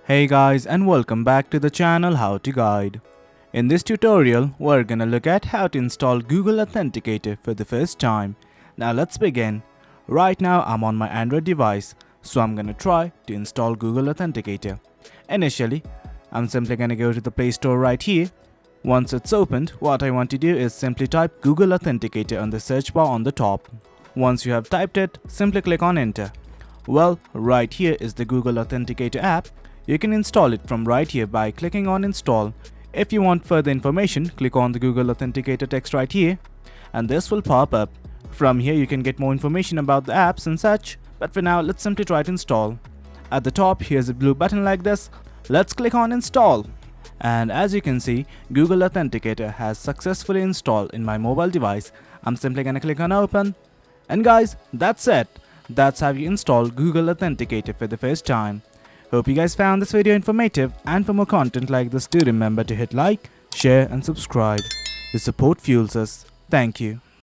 Hey guys, and welcome back to the channel How to Guide. In this tutorial, we're gonna look at how to install Google Authenticator for the first time. Now let's begin. Right now I'm on my Android device, so I'm gonna try to install Google Authenticator. Initially, I'm simply gonna go to the Play Store right here. Once it's opened, what I want to do is simply type Google Authenticator on the search bar on the top. Once you have typed it, simply click on enter. Well, right here is the Google Authenticator app. You can install it from right here by clicking on install. If you want further information, click on the Google Authenticator text right here and this will pop up. From here you can get more information about the apps and such, but for now let's simply try to install. At the top here's a blue button like this. Let's click on install. And as you can see, Google Authenticator has successfully installed in my mobile device. I'm simply gonna click on open. And guys, that's it. That's how you install Google Authenticator for the first time. Hope you guys found this video informative, and for more content like this, do remember to hit like, share and subscribe. Your support fuels us. Thank you.